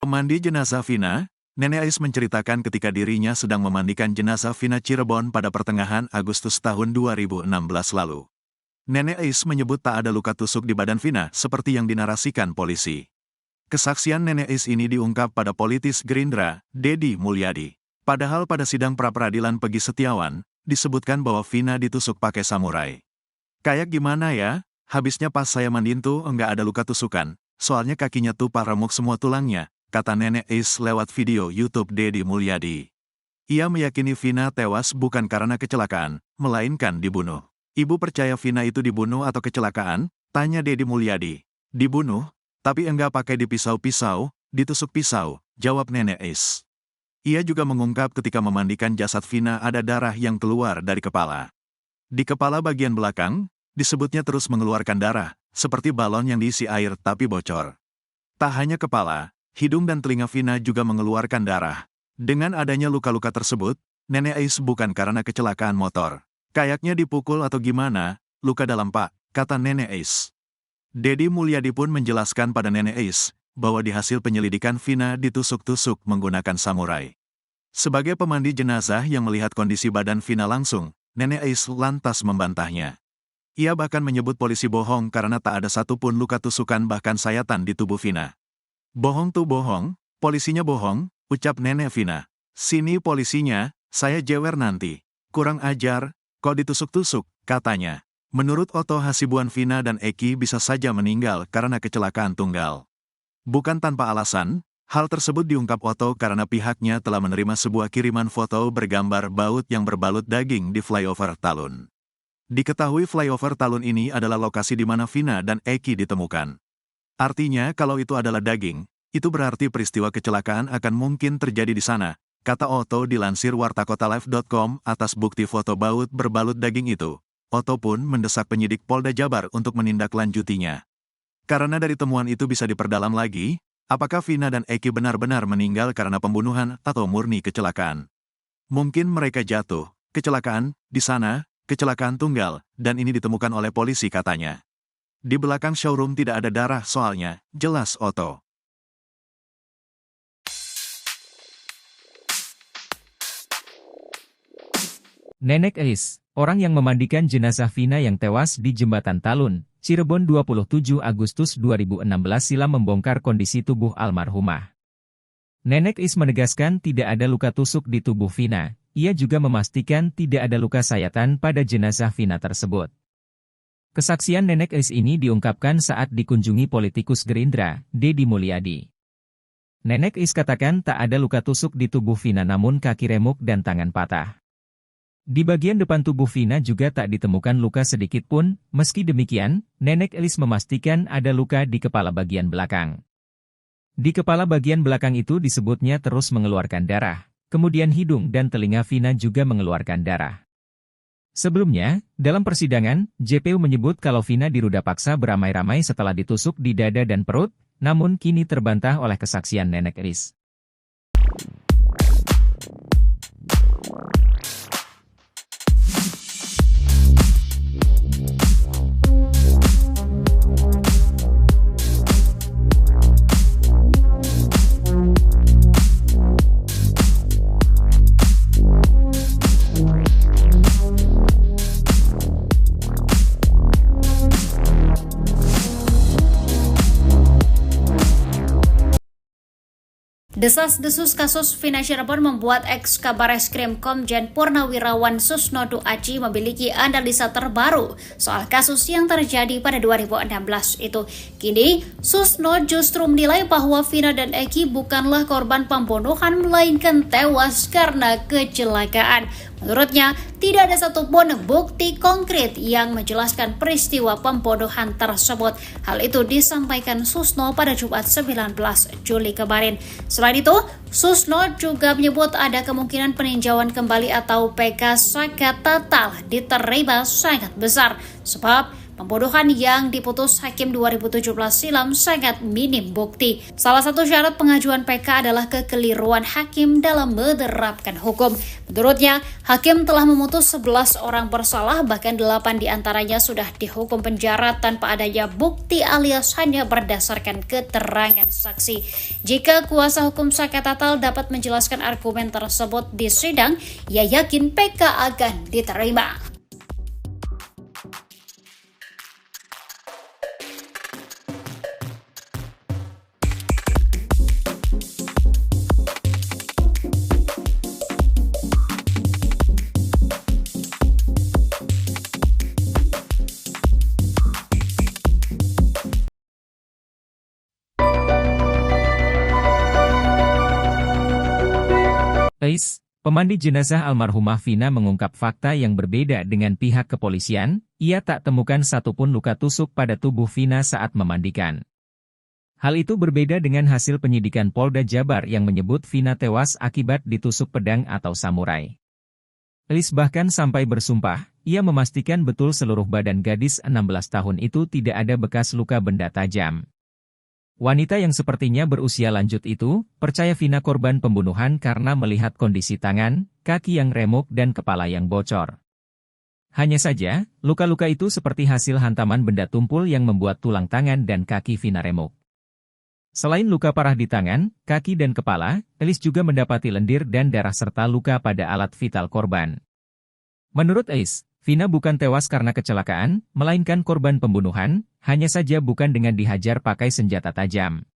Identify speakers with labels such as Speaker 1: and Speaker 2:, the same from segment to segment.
Speaker 1: Pemandi jenazah Vina, Nenek Ais menceritakan ketika dirinya sedang memandikan jenazah Vina Cirebon pada pertengahan Agustus tahun 2016 lalu. Nenek Ais menyebut tak ada luka tusuk di badan Vina seperti yang dinarasikan polisi. Kesaksian Nenek Ais ini diungkap pada politis Gerindra, Deddy Mulyadi. Padahal pada sidang pra-peradilan Peggy Setiawan, disebutkan bahwa Vina ditusuk pakai samurai. Kayak gimana ya? Habisnya pas saya mandiin tuh enggak ada luka tusukan, soalnya kakinya tuh remuk semua tulangnya, kata Nenek Ais lewat video YouTube Deddy Mulyadi. Ia meyakini Vina tewas bukan karena kecelakaan, melainkan dibunuh. Ibu percaya Vina itu dibunuh atau kecelakaan? Tanya Deddy Mulyadi. Dibunuh, tapi enggak pakai dipisau-pisau, ditusuk pisau, jawab Nenek Ais. Ia juga mengungkap ketika memandikan jasad Vina ada darah yang keluar dari kepala. Di kepala bagian belakang, disebutnya terus mengeluarkan darah, seperti balon yang diisi air tapi bocor. Tak hanya kepala, hidung dan telinga Vina juga mengeluarkan darah. Dengan adanya luka-luka tersebut, Nenek Ais bukan karena kecelakaan motor. Kayaknya dipukul atau gimana, luka dalam pak, kata Nenek Ais. Deddy Mulyadi pun menjelaskan pada Nenek Ais, bahwa di hasil penyelidikan Vina ditusuk-tusuk menggunakan samurai. Sebagai pemandi jenazah yang melihat kondisi badan Vina langsung, Nenek Ais lantas membantahnya. Ia bahkan menyebut polisi bohong karena tak ada satupun luka tusukan bahkan sayatan di tubuh Vina. Bohong tuh bohong, polisinya bohong, ucap Nenek Vina. Sini polisinya, saya jewer nanti. Kurang ajar, kok ditusuk-tusuk, katanya. Menurut Otto Hasibuan Vina dan Eki bisa saja meninggal karena kecelakaan tunggal. Bukan tanpa alasan, hal tersebut diungkap Otto karena pihaknya telah menerima sebuah kiriman foto bergambar baut yang berbalut daging di flyover Talun. Diketahui flyover Talun ini adalah lokasi di mana Vina dan Eki ditemukan. Artinya kalau itu adalah daging, itu berarti peristiwa kecelakaan akan mungkin terjadi di sana, kata Otto dilansir wartakotalive.com atas bukti foto baut berbalut daging itu. Otto pun mendesak penyidik Polda Jabar untuk menindaklanjutinya. Karena dari temuan itu bisa diperdalam lagi, apakah Vina dan Eki benar-benar meninggal karena pembunuhan atau murni kecelakaan. Mungkin mereka jatuh, kecelakaan, di sana, kecelakaan tunggal, dan ini ditemukan oleh polisi katanya. Di belakang showroom tidak ada darah soalnya, jelas Otto.
Speaker 2: Nenek Ais, orang yang memandikan jenazah Vina yang tewas di Jembatan Talun, Cirebon 27 Agustus 2016 silam membongkar kondisi tubuh almarhumah. Nenek Ais menegaskan tidak ada luka tusuk di tubuh Vina, ia juga memastikan tidak ada luka sayatan pada jenazah Vina tersebut. Kesaksian Nenek Ais ini diungkapkan saat dikunjungi politikus Gerindra, Deddy Mulyadi. Nenek Ais katakan tak ada luka tusuk di tubuh Vina namun kaki remuk dan tangan patah. Di bagian depan tubuh Vina juga tak ditemukan luka sedikit pun, meski demikian, Nenek Ais memastikan ada luka di kepala bagian belakang. Di kepala bagian belakang itu disebutnya terus mengeluarkan darah, kemudian hidung dan telinga Vina juga mengeluarkan darah. Sebelumnya, dalam persidangan, JPU menyebut kalau Vina diruda paksa beramai-ramai setelah ditusuk di dada dan perut, namun kini terbantah oleh kesaksian Nenek Ais.
Speaker 3: Desas-desus kasus Vina Cirebon membuat ex-Kabareskrim Komjen Purnawirawan Susnodo Aji memiliki analisa terbaru soal kasus yang terjadi pada 2016 itu. Kini, Susno justru menilai bahwa Vina dan Eki bukanlah korban pembunuhan melainkan tewas karena kecelakaan. Menurutnya, tidak ada satupun bukti konkret yang menjelaskan peristiwa pembunuhan tersebut. Hal itu disampaikan Susno pada Jumat 19 Juli kemarin. Selain itu, Susno juga menyebut ada kemungkinan peninjauan kembali atau PK sangat total diterima sangat besar. Sebab pembunuhan yang diputus Hakim 2017 silam sangat minim bukti. Salah satu syarat pengajuan PK adalah kekeliruan Hakim dalam menerapkan hukum. Menurutnya, Hakim telah memutus 11 orang bersalah, bahkan 8 diantaranya sudah dihukum penjara tanpa adanya bukti alias hanya berdasarkan keterangan saksi. Jika kuasa hukum Saka Tatal dapat menjelaskan argumen tersebut di sidang, ia yakin PK akan diterima.
Speaker 2: Pemandi jenazah almarhumah Vina mengungkap fakta yang berbeda dengan pihak kepolisian. Ia tak temukan satupun luka tusuk pada tubuh Vina saat memandikan. Hal itu berbeda dengan hasil penyidikan Polda Jabar yang menyebut Vina tewas akibat ditusuk pedang atau samurai. Elis bahkan sampai bersumpah, ia memastikan betul seluruh badan gadis 16 tahun itu tidak ada bekas luka benda tajam. Wanita yang sepertinya berusia lanjut itu, percaya Vina korban pembunuhan karena melihat kondisi tangan, kaki yang remuk dan kepala yang bocor. Hanya saja, luka-luka itu seperti hasil hantaman benda tumpul yang membuat tulang tangan dan kaki Vina remuk. Selain luka parah di tangan, kaki dan kepala, Elis juga mendapati lendir dan darah serta luka pada alat vital korban. Menurut Elis, Vina bukan tewas karena kecelakaan, melainkan korban pembunuhan, hanya saja bukan dengan dihajar pakai senjata tajam.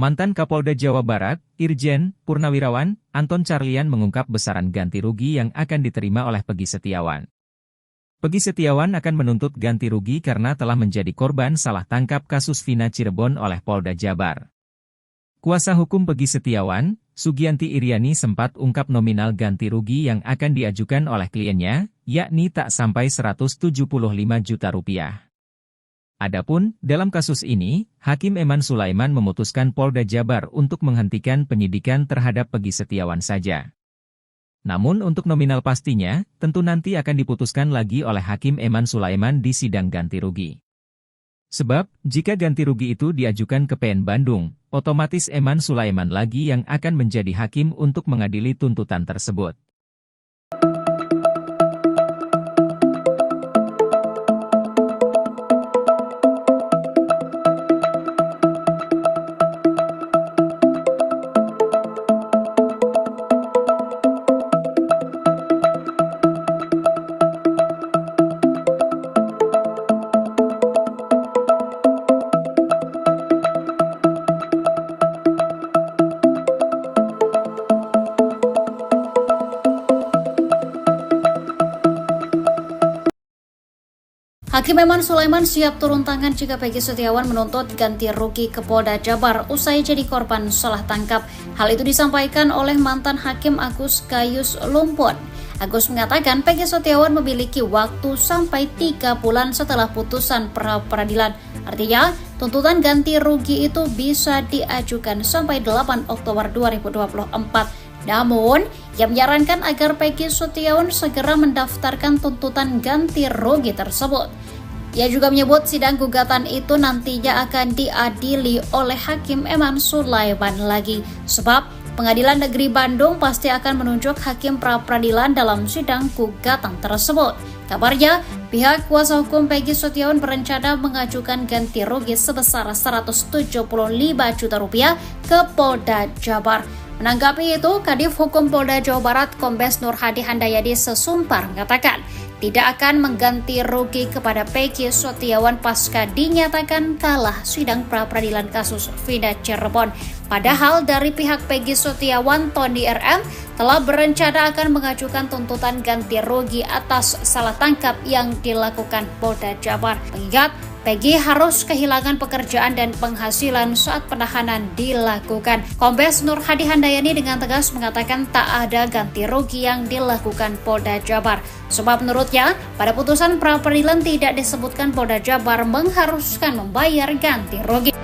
Speaker 2: Mantan Kapolda Jawa Barat, Irjen Purnawirawan Anton Carlyan mengungkap besaran ganti rugi yang akan diterima oleh Peggy Setiawan. Peggy Setiawan akan menuntut ganti rugi karena telah menjadi korban salah tangkap kasus Vina Cirebon oleh Polda Jabar. Kuasa hukum Peggy Setiawan, Sugianti Iriani sempat ungkap nominal ganti rugi yang akan diajukan oleh kliennya, yakni tak sampai 175 juta rupiah. Adapun, dalam kasus ini, Hakim Eman Sulaiman memutuskan Polda Jabar untuk menghentikan penyidikan terhadap Peggy Setiawan saja. Namun untuk nominal pastinya, tentu nanti akan diputuskan lagi oleh Hakim Eman Sulaiman di sidang ganti rugi. Sebab, jika ganti rugi itu diajukan ke PN Bandung, otomatis Eman Sulaiman lagi yang akan menjadi hakim untuk mengadili tuntutan tersebut.
Speaker 3: Hakim Eman Sulaiman siap turun tangan jika Peggy Setiawan menuntut ganti rugi ke Polda Jabar usai jadi korban salah tangkap. Hal itu disampaikan oleh mantan Hakim Agus Gayus Lumpun. Agus mengatakan Peggy Setiawan memiliki waktu sampai 3 bulan setelah putusan pra-peradilan. Artinya, tuntutan ganti rugi itu bisa diajukan sampai 8 Oktober 2024. Namun, ia menyarankan agar Peggy Setiawan segera mendaftarkan tuntutan ganti rugi tersebut. Ia juga menyebut sidang gugatan itu nantinya akan diadili oleh Hakim Eman Sulaiman lagi. Sebab, Pengadilan Negeri Bandung pasti akan menunjuk hakim pra-peradilan dalam sidang gugatan tersebut. Kabarnya, pihak kuasa hukum Peggy Setiawan berencana mengajukan ganti rugi sebesar 175 juta rupiah ke Polda Jabar. Menanggapi itu, Kadif Hukum Polda Jawa Barat Kombes Nur Hadi Handayani Sesumpar mengatakan, tidak akan mengganti rugi kepada Peggy Setiawan pasca dinyatakan kalah sidang pra-peradilan kasus Vina Cirebon. Padahal dari pihak Peggy Setiawan, Tony RM telah berencana akan mengajukan tuntutan ganti rugi atas salah tangkap yang dilakukan Polda Jabar. Mengingat Peggy harus kehilangan pekerjaan dan penghasilan saat penahanan dilakukan. Kombes Nur Hadi Handayani dengan tegas mengatakan tak ada ganti rugi yang dilakukan Polda Jabar. Sebab menurutnya, pada putusan pra-peradilan tidak disebutkan Polda Jabar mengharuskan membayar ganti rugi.